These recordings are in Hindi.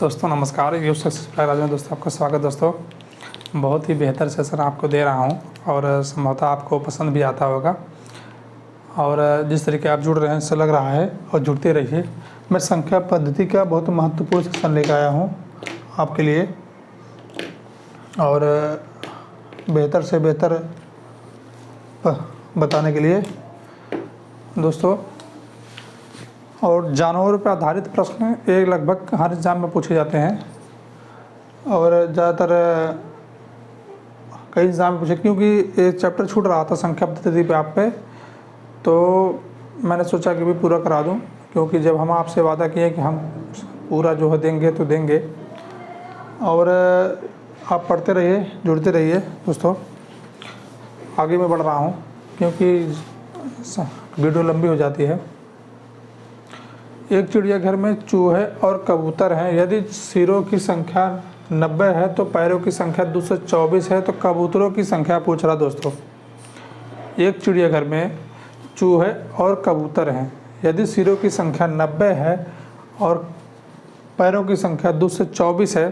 दोस्तों नमस्कार, यू सक्सेस राज में दोस्तों आपका स्वागत। दोस्तों बहुत ही बेहतर सेशन आपको दे रहा हूं और संभवतः आपको पसंद भी आता होगा। और जिस तरीके आप जुड़ रहे हैं इससे लग रहा है और जुड़ते रहिए। मैं संख्या पद्धति का बहुत महत्वपूर्ण सेशन लेकर आया हूं आपके लिए और बेहतर से बेहतर बताने के लिए दोस्तों। और जानवरों पर आधारित प्रश्न एक लगभग हर एग्जाम में पूछे जाते हैं और ज़्यादातर कई एग्जाम में पूछे, क्योंकि एक चैप्टर छूट रहा था संख्या पद्धति पे आप पे, तो मैंने सोचा कि भी पूरा करा दूं, क्योंकि जब हम आपसे वादा किए कि हम पूरा जो है देंगे तो देंगे। और आप पढ़ते रहिए, जुड़ते रहिए दोस्तों। आगे मैं बढ़ रहा हूं क्योंकि वीडियो लंबी हो जाती है। एक चिड़ियाघर में चूहे और कबूतर हैं। यदि सिरों की संख्या 90 है तो पैरों की संख्या 224 है, तो कबूतरों की संख्या पूछ रहा दोस्तों। एक चिड़ियाघर में चूहे और कबूतर हैं। यदि सिरों की संख्या 90 है और पैरों की संख्या 224 है,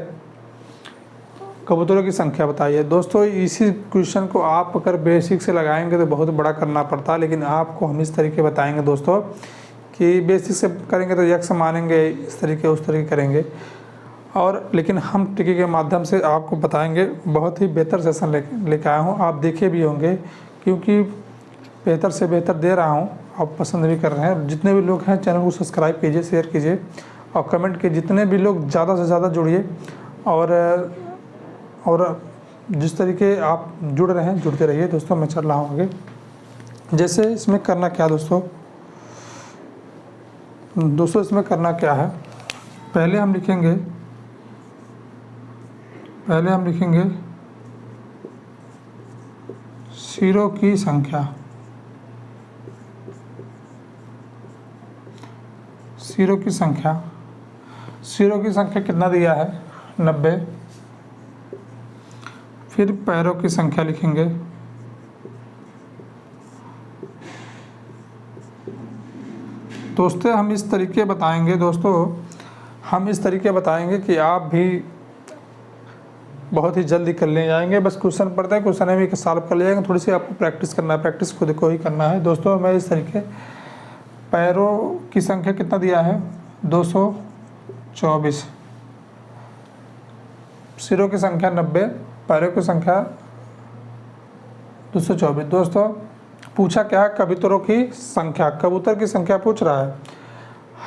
कबूतरों की संख्या बताइए। दोस्तों इसी क्वेश्चन को आप अगर बेसिक से लगाएंगे तो बहुत बड़ा करना पड़ता है, लेकिन आपको हम इस तरीके बताएंगे दोस्तों कि बेसिक से करेंगे तो यक्स मानेंगे, इस तरीके उस तरीके करेंगे। और लेकिन हम ट्रिकी के माध्यम से आपको बताएंगे। बहुत ही बेहतर सेशन लेकर आया हूँ, आप देखे भी होंगे क्योंकि बेहतर से बेहतर दे रहा हूँ, आप पसंद भी कर रहे हैं। जितने भी लोग हैं चैनल को सब्सक्राइब कीजिए, शेयर कीजिए और कमेंट कीजिए। जितने भी लोग ज़्यादा से ज़्यादा जुड़िए और जिस तरीके आप जुड़ रहे हैं जुड़ते रहिए दोस्तों। मैं चल रहा हूँ आगे। जैसे इसमें करना क्या दोस्तों इसमें करना क्या है, पहले हम लिखेंगे सिरों की संख्या। सिरों की संख्या कितना दिया है, 90। फिर पैरों की संख्या लिखेंगे, दोस्तों हम इस तरीके बताएंगे कि आप भी बहुत ही जल्दी कर ले जाएंगे। बस क्वेश्चन पढ़ते हैं, क्वेश्चन भी सॉल्व कर ले जाएंगे। थोड़ी सी आपको प्रैक्टिस करना है, प्रैक्टिस खुद को ही करना है दोस्तों। मैं इस तरीके पैरों की संख्या कितना दिया है, 224। सिरों की संख्या 90, पैरों की संख्या 224। दोस्तों पूछा क्या है, कबूतरों की संख्या, कबूतर की संख्या पूछ रहा है।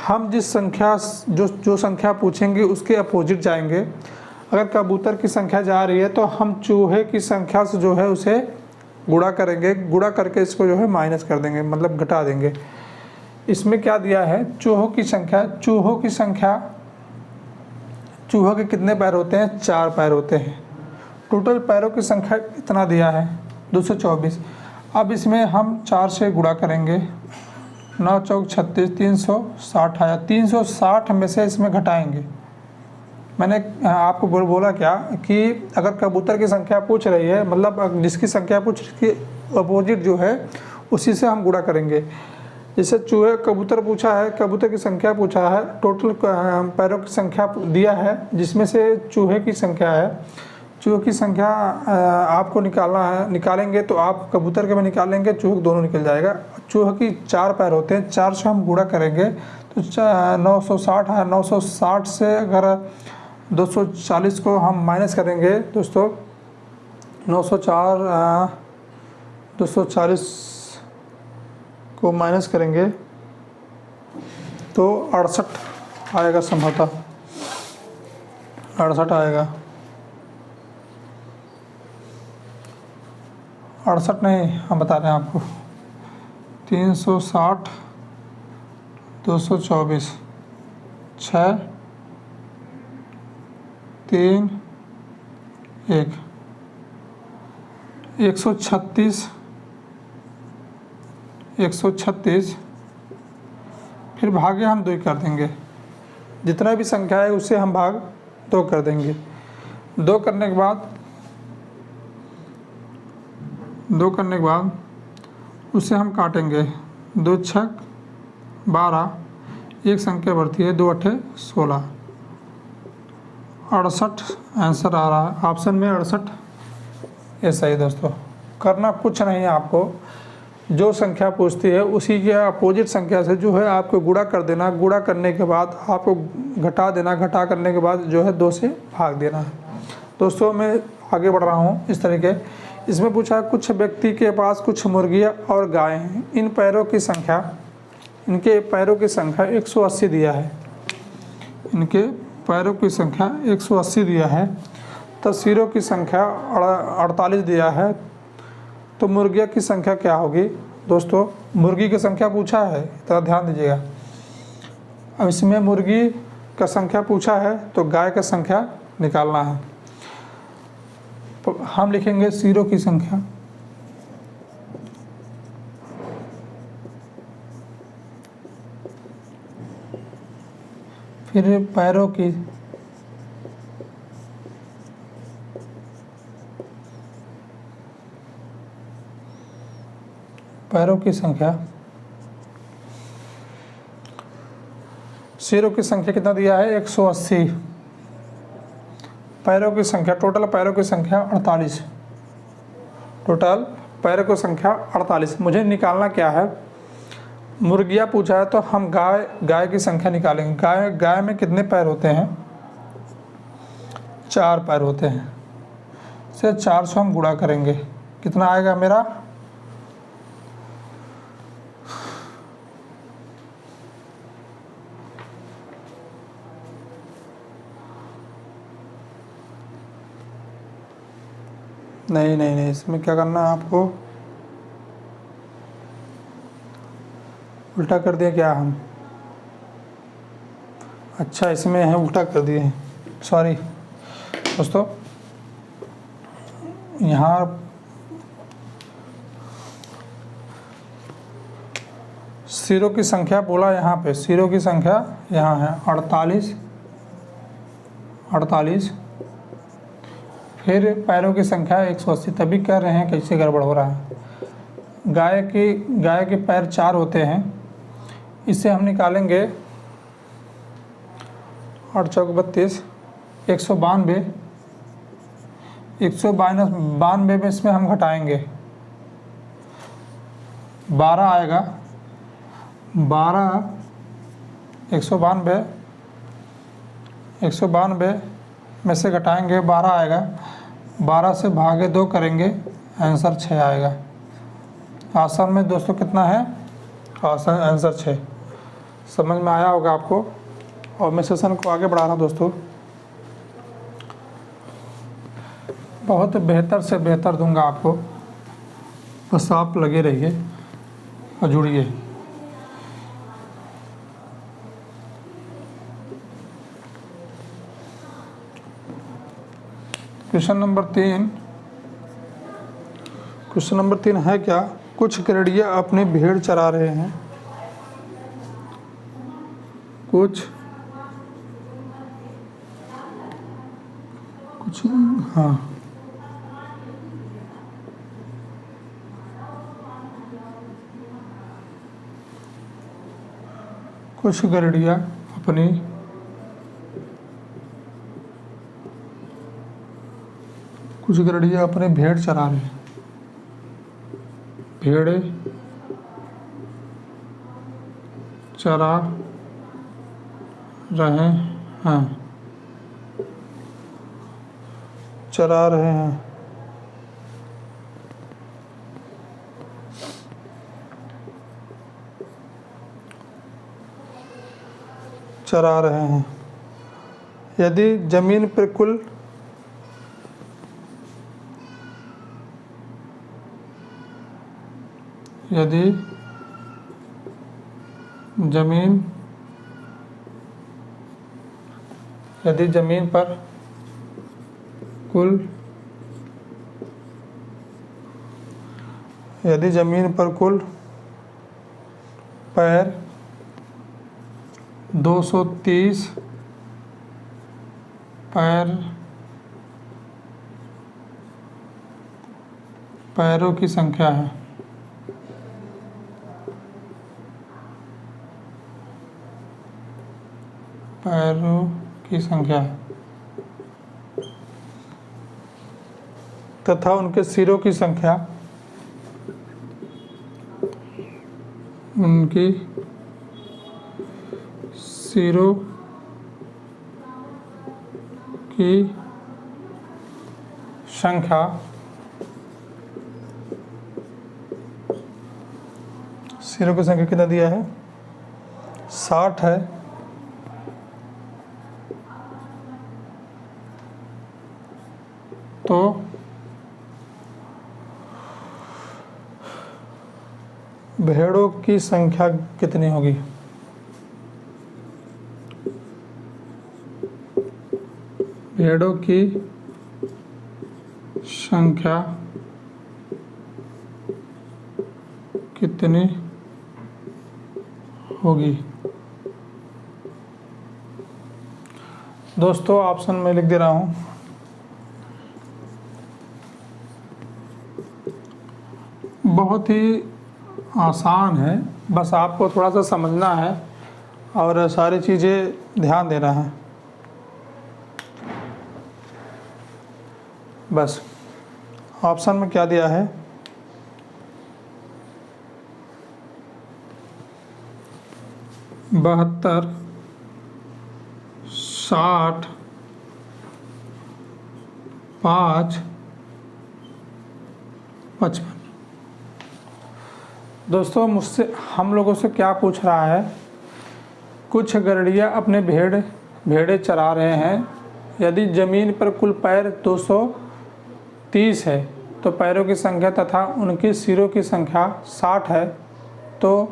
हम जिस संख्या जो संख्या पूछेंगे उसके अपोजिट जाएंगे। अगर कबूतर की संख्या जा रही है तो हम चूहे की संख्या से जो है उसे गुणा करेंगे, गुणा करके इसको जो है माइनस कर देंगे, मतलब घटा देंगे। इसमें क्या दिया है, चूहों की संख्या, चूहों के कितने पैर होते हैं, 4 पैर होते हैं। टोटल पैरों की संख्या कितना दिया है, 224। अब इसमें हम 4 से गुणा करेंगे, 9 चौक 36, 360 आया। 360 में से इसमें घटाएंगे। मैंने आपको बोला क्या कि अगर कबूतर की संख्या पूछ रही है, मतलब जिसकी संख्या पूछ रही है अपोजिट जो है उसी से हम गुणा करेंगे। जैसे चूहे कबूतर पूछा है, कबूतर की संख्या पूछा है, टोटल पैरों की संख्या दिया है जिसमें से चूहे की संख्या है। चूहे की संख्या आपको निकालना है, निकालेंगे तो आप कबूतर के में निकालेंगे, चूहे दोनों निकल जाएगा। चूहे की 4 पैर होते हैं, 4 से हम गुणा करेंगे तो 960 है। 960 से अगर 240 को हम माइनस करेंगे दोस्तों, 240 को माइनस करेंगे तो 68 आएगा, संभवतः 68 आएगा। 68 नहीं, हम बता रहे हैं आपको 360 224 6 3 1 136 फिर भागे हम 2 कर देंगे। जितना भी संख्या है उससे हम भाग 2 कर देंगे। 2 करने के बाद उसे हम काटेंगे। 2 छक 12, एक संख्या बढ़ती है, 2 अठे 16। 68 आंसर आ रहा है, ऑप्शन में 68 ये सही। दोस्तों करना कुछ नहीं है आपको, जो संख्या पूछती है उसी के अपोजिट संख्या से जो है आपको गुणा कर देना, गुणा करने के बाद आपको घटा देना, घटा करने के बाद जो है 2 से भाग देना है। दोस्तों मैं आगे बढ़ रहा हूँ इस तरीके। इसमें पूछा कुछ व्यक्ति के पास कुछ मुर्गियाँ और गाय हैं, इनके पैरों की संख्या 180 दिया है, इनके पैरों की संख्या 180 दिया है, तो सिरों की संख्या 48 दिया है, तो मुर्गियों की संख्या क्या होगी। दोस्तों मुर्गी की संख्या पूछा है, तो ध्यान दीजिएगा। अब इसमें मुर्गी का संख्या पूछा है तो गाय का संख्या निकालना है। तो हम लिखेंगे सिरों की संख्या, फिर पैरों की, संख्या, सिरों की संख्या कितना दिया है 180, पैरों की संख्या, टोटल पैरों की संख्या 48, टोटल पैरों की संख्या 48। मुझे निकालना क्या है, मुर्गियाँ पूछा है तो हम गाय की संख्या निकालेंगे। गाय में कितने पैर होते हैं, 4 पैर होते हैं, से 4 से हम गुणा करेंगे, कितना आएगा मेरा, नहीं, इसमें क्या करना है आपको, उल्टा कर दिया क्या हम, अच्छा इसमें है उल्टा कर दिए, सॉरी दोस्तों। यहाँ सिरों की संख्या बोला, यहाँ पे सिरों की संख्या यहाँ है 48, फिर पैरों की संख्या 180, तभी कर रहे हैं कैसे गड़बड़ हो रहा है। गाय के पैर 4 होते हैं, इससे हम निकालेंगे 8 चौक 32, 192, 192 में इसमें हम घटाएंगे 12 आएगा, 12 192 में से घटाएंगे 12 आएगा, 12 से भागे 2 करेंगे, आंसर 6 आएगा। आंसर में दोस्तों कितना है, आंसर 6। समझ में आया होगा आपको। और मैं सेशन को आगे बढ़ा रहा हूँ दोस्तों, बहुत बेहतर से बेहतर दूंगा आपको, बस आप लगे रहिए और जुड़िए। क्वेश्चन नंबर 3 है क्या, कुछ गैंडिया अपनी भेड़ चरा रहे हैं, कुछ गैंडिया अपने भेड़ चरा रहे हैं, भेड़े चरा रहे हैं, चरा रहे हैं, चरा रहे हैं। यदि जमीन पर कुल यदि जमीन पर कुल पैर 230 पैरों की संख्या है, पैरों की संख्या तथा उनके सिरों की संख्या, उनकी सिरों की संख्या सिरों की संख्या कितना दिया है, 60 है। तो भेड़ों की संख्या कितनी होगी? भेड़ों की संख्या कितनी होगी? दोस्तों ऑप्शन में लिख दे रहा हूँ। बहुत ही आसान है, बस आपको थोड़ा सा समझना है और सारी चीज़ें ध्यान देना है। बस ऑप्शन में क्या दिया है, 72, 60, 5, 55। दोस्तों मुझसे हम लोगों से क्या पूछ रहा है, कुछ गड़ेड़िया अपने भेड़े चरा रहे हैं। यदि ज़मीन पर कुल पैर 230 है तो पैरों की संख्या तथा उनकी सिरों की संख्या 60 है, तो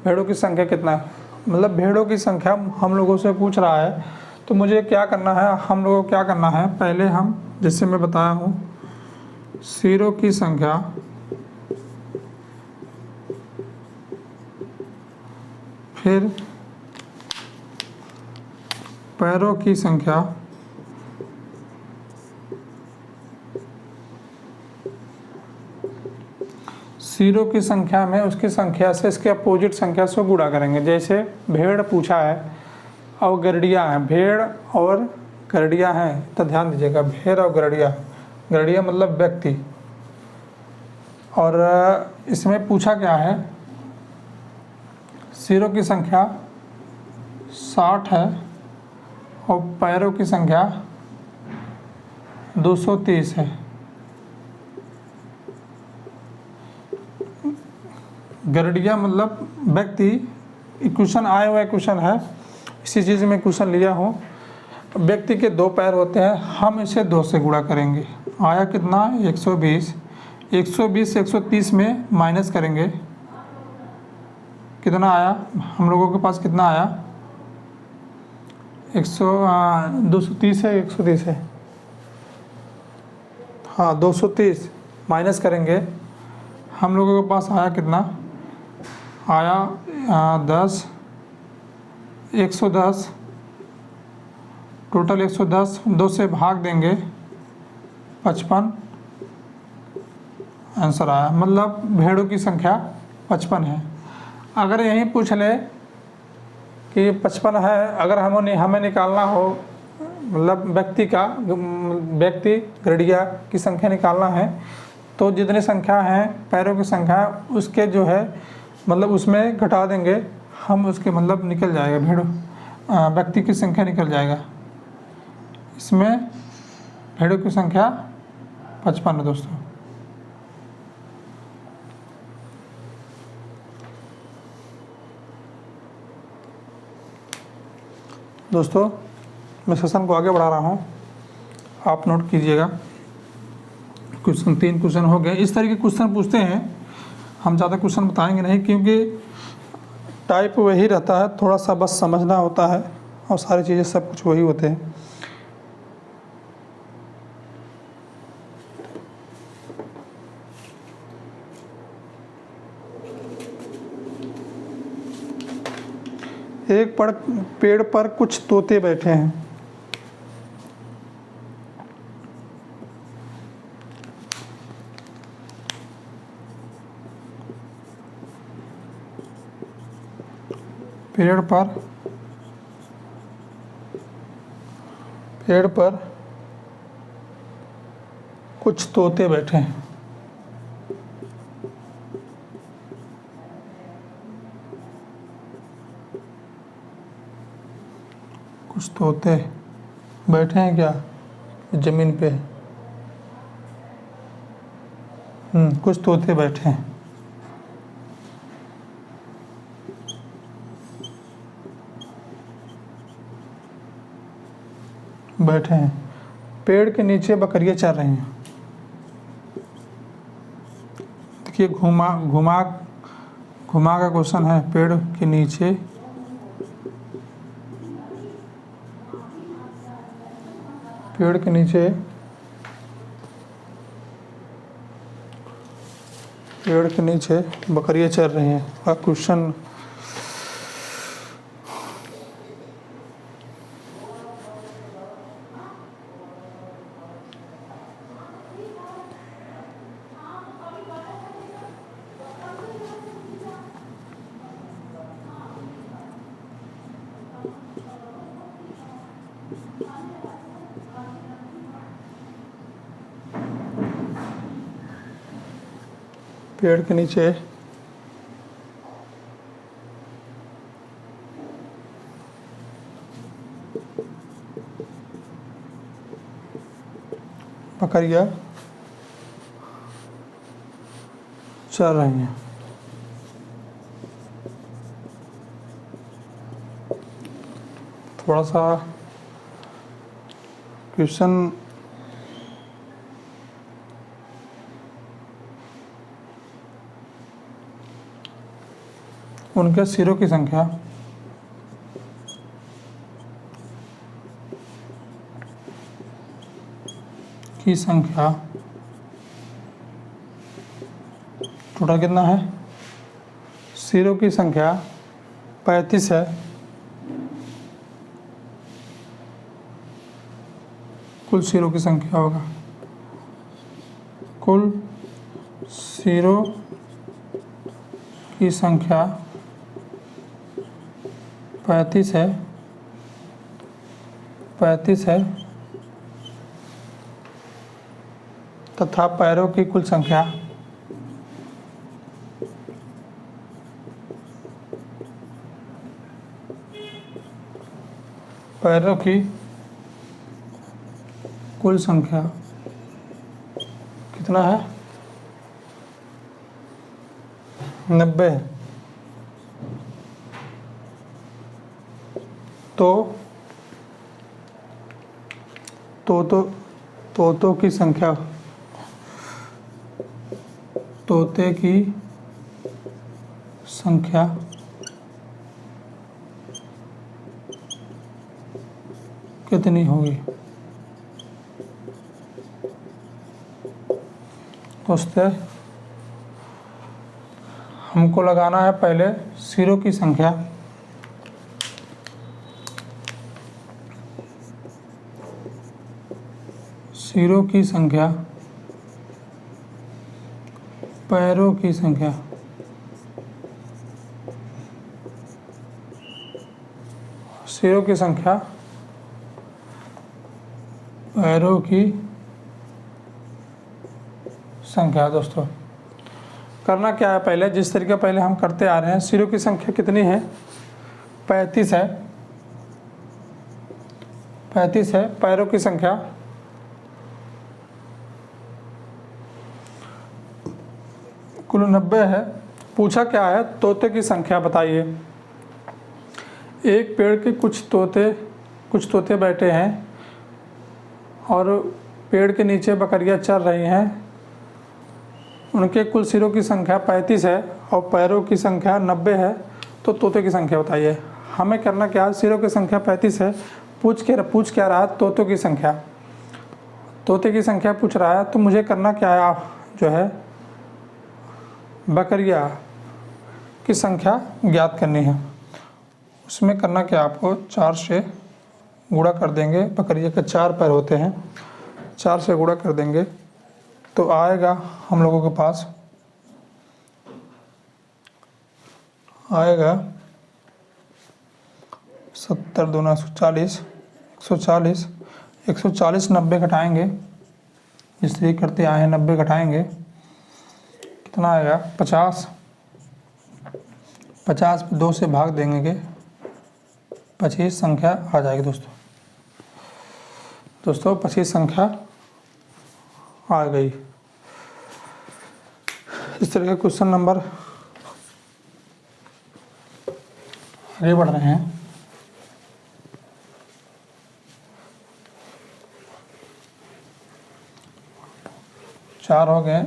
भेड़ों की संख्या कितना है? मतलब भेड़ों की संख्या हम लोगों से पूछ रहा है। तो मुझे क्या करना है, हम लोगों को क्या करना है, पहले हम जैसे मैं बताया हूँ, सिरों की संख्या, फिर पैरों की संख्या, सिरों की संख्या में उसकी संख्या से इसके अपोजिट संख्या से गुणा करेंगे। जैसे भेड़ पूछा है और गड़ेड़िया हैं, भेड़ और गड़ेड़िया हैं, तो ध्यान दीजिएगा, भेड़ और गड़ेड़िया, गड़ेड़िया मतलब व्यक्ति। और इसमें पूछा क्या है, सिरों की संख्या 60 है और पैरों की संख्या 230 है। गड़ेड़िया मतलब व्यक्ति, क्वेश्चन आया हुआ क्वेश्चन है, इसी चीज़ में क्वेश्चन लिया हूँ। व्यक्ति के 2 पैर होते हैं, हम इसे 2 से गुणा करेंगे। आया कितना, 120। 120 130 में माइनस करेंगे, कितना आया, हम लोगों के पास कितना आया, 230 है, 130 है, हाँ 230 माइनस करेंगे, हम लोगों के पास आया कितना, आया 10, 110, टोटल 110, 2 से भाग देंगे 55, आंसर आया। मतलब भेड़ों की संख्या 55 है। अगर यहीं पूछ ले कि 55 है, अगर हमें निकालना हो, मतलब व्यक्ति गड़ेड़िया की संख्या निकालना है, तो जितनी संख्या है पैरों की संख्या उसके जो है मतलब उसमें घटा देंगे हम, उसके मतलब निकल जाएगा, व्यक्ति की संख्या निकल जाएगा। इसमें भेड़ों की संख्या 55 है दोस्तों। दोस्तों मैं सेशन को आगे बढ़ा रहा हूँ, आप नोट कीजिएगा। क्वेश्चन 3 क्वेश्चन हो गए। इस तरह के क्वेश्चन पूछते हैं, हम ज़्यादा क्वेश्चन बताएंगे नहीं क्योंकि टाइप वही रहता है, थोड़ा सा बस समझना होता है और सारी चीज़ें सब कुछ वही होते हैं। एक पेड़ पर कुछ तोते बैठे हैं। पेड़ पर कुछ तोते बैठे हैं। कुछ तोते बैठे हैं क्या जमीन पे? कुछ तोते बैठे हैं। बैठे हैं। पेड़ के नीचे बकरियां चर रही हैं। देखिए घुमा घुमा घुमा का क्वेश्चन है। पेड़ के नीचे पेड़ के नीचे पेड़ के नीचे बकरियां चर रही हैं। और क्वेश्चन पेड़ के नीचे बकरियां चर रही हैं। थोड़ा सा क्वेश्चन उनके सिरों की संख्या टोटल कितना है? सिरों की संख्या 35 है। कुल सिरों की संख्या होगा, कुल सिरों की संख्या 35 है तथा पैरों की कुल संख्या कितना है? 90 है। तोतों की संख्या तोते की संख्या कितनी होगी? दोस्तों हमको लगाना है पहले सिरों की संख्या। सिरों की संख्या, पैरों की संख्या, सिरों की संख्या, पैरों की संख्या। दोस्तों करना क्या है, पहले जिस तरीके पहले हम करते आ रहे हैं, सिरों की संख्या कितनी है? 35 है। 35 है। पैरों की संख्या कुल 90 है। पूछा क्या है? तोते की संख्या बताइए। एक पेड़ के कुछ तोते बैठे हैं और पेड़ के नीचे बकरियां चर रही हैं। उनके कुल सिरों की संख्या 35 है और पैरों की संख्या 90 है। तो तोते की संख्या बताइए। हमें करना क्या है? सिरों की संख्या 35 है। पूछ क्या रहा है? तोतों की संख्या। तोते की संख्या पूछ रहा है, तो मुझे करना क्या है? जो है बकरियां की संख्या ज्ञात करनी है। उसमें करना क्या, आपको 4 से गुणा कर देंगे। बकरियां के 4 पैर होते हैं, 4 से गुणा कर देंगे तो आएगा हम लोगों के पास आएगा 70 दूना 140, 140 90 घटाएंगे जिस तरीके करते आए हैं 90 घटाएंगे कितना आएगा 50। 50 पे 2 से भाग देंगे कि 25 संख्या आ जाएगी दोस्तों। 25 संख्या आ गई। इस तरह के क्वेश्चन नंबर आगे बढ़ रहे हैं। चार हो गए।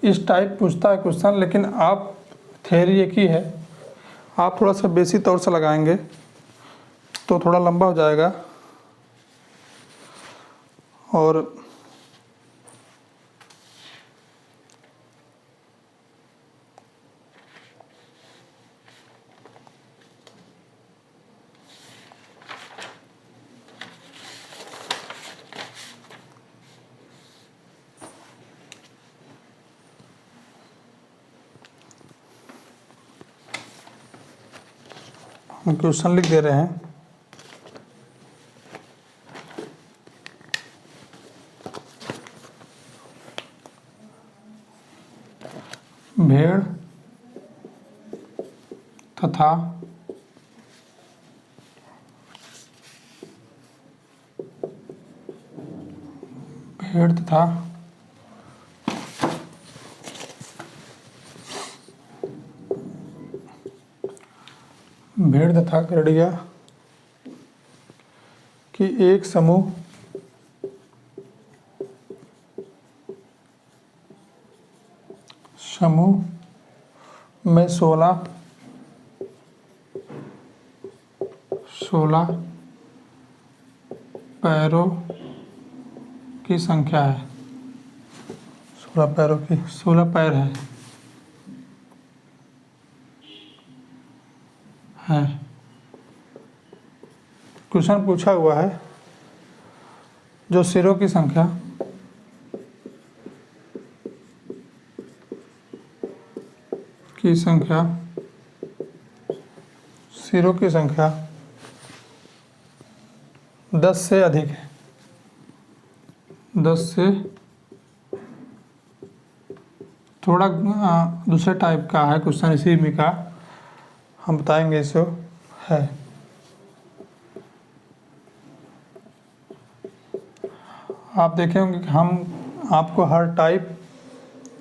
इस टाइप पूछता है क्वेश्चन, लेकिन आप थ्योरी एक ही है, आप थोड़ा सा बेसिक तौर से लगाएंगे तो थोड़ा लंबा हो जाएगा। और हम क्वेश्चन लिख दे रहे हैं। भेड़ तथा भेड़ तथा गड़ेड़िया की एक समूह में 16 पैरों की संख्या है। 16 पैरों की 16 पैर है। क्वेश्चन पूछा हुआ है जो सिरों की संख्या सिरों की संख्या 10 से अधिक है। 10 से थोड़ा दूसरे टाइप का है क्वेश्चन, इसी में का हम बताएंगे इसको है। आप देखे होंगे कि हम आपको हर टाइप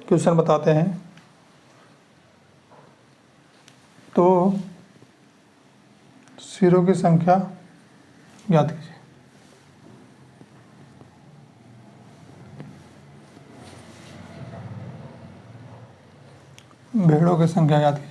क्वेश्चन बताते हैं, तो सिरों की संख्या याद कीजिए। भेड़ों की संख्या याद कीजिए।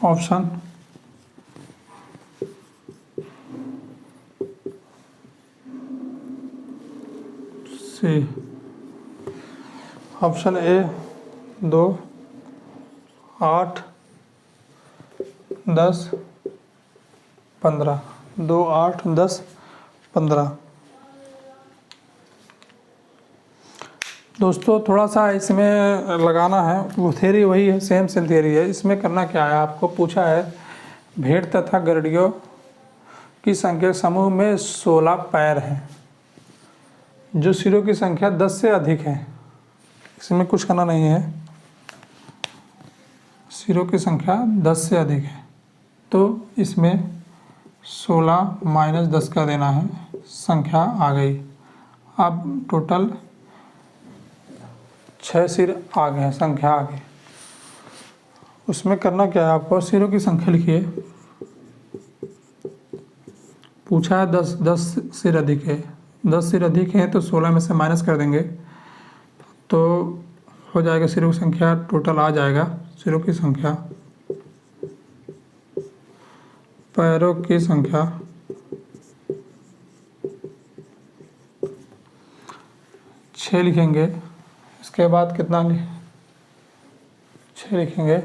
Option C, option A 2, 8, 10, 15। 2, 8, 10, 15। दोस्तों थोड़ा सा इसमें लगाना है, वो थ्योरी वही है, सेम थ्योरी है। इसमें करना क्या है, आपको पूछा है भेड़ तथा गड़ेड़ियों की संख्या समूह में 16 पैर हैं, जो सिरों की संख्या 10 से अधिक है। इसमें कुछ करना नहीं है, सिरों की संख्या 10 से अधिक है, तो इसमें 16 - 10 का देना है, संख्या आ गई। अब टोटल 6 सिर आ गए, संख्या आ गई। उसमें करना क्या है, आपको सिरों की संख्या लिखिए। पूछा है 10 सिर अधिक है, 10 सिर अधिक है तो 16 में से माइनस कर देंगे तो हो जाएगा सिरों की संख्या, टोटल आ जाएगा सिरों की संख्या। पैरों की संख्या 6 लिखेंगे। इसके बाद कितना 6 लिखेंगे।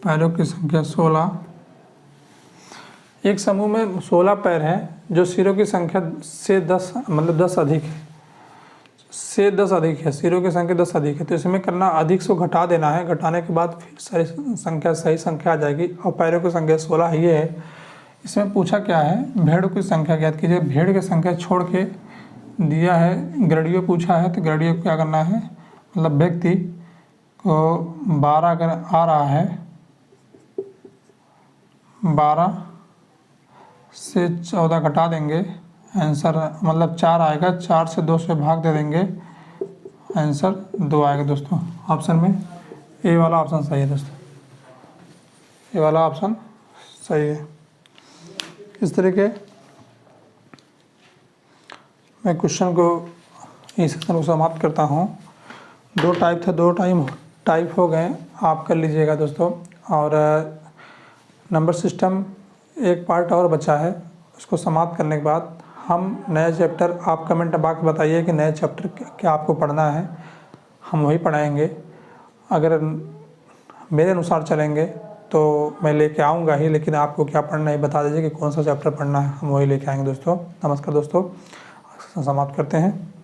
पैरों की संख्या 16। एक समूह में 16 पैर हैं जो सिरों की संख्या से 10 मतलब 10 अधिक है, से 10 अधिक है, सिरों की संख्या 10 अधिक है। तो इसमें करना अधिक से घटा देना है, घटाने के बाद फिर सारी संख्या सही संख्या आ जाएगी और पैरों की संख्या 16 ये है। इसमें पूछा क्या है, भेड़ों की संख्या ज्ञात कीजिए। भेड़ की संख्या छोड़ के दिया है, गृहणियों पूछा है, तो गृहणियों को क्या करना है, मतलब व्यक्ति को 12 अगर आ रहा है, 12 से 14 घटा देंगे, आंसर मतलब 4 आएगा, 4 से 2 से भाग दे देंगे, आंसर 2 आएगा दोस्तों। ऑप्शन में ए वाला ऑप्शन सही है दोस्तों, ए वाला ऑप्शन सही है। इस तरीके मैं क्वेश्चन को इस सेक्शन को समाप्त करता हूँ। 2 टाइप थे, 2 टाइप हो गए, आप कर लीजिएगा दोस्तों। और नंबर सिस्टम एक पार्ट और बचा है, उसको समाप्त करने के बाद हम नया चैप्टर, आप कमेंट बॉक्स में बताइए कि नया चैप्टर क्या आपको पढ़ना है, हम वही पढ़ाएंगे। अगर मेरे अनुसार चलेंगे तो मैं लेके आऊँगा ही, लेकिन आपको क्या पढ़ना है बता दीजिए कि कौन सा चैप्टर पढ़ना है, हम वही लेके आएंगे दोस्तों। नमस्कार दोस्तों, समाप्त करते हैं।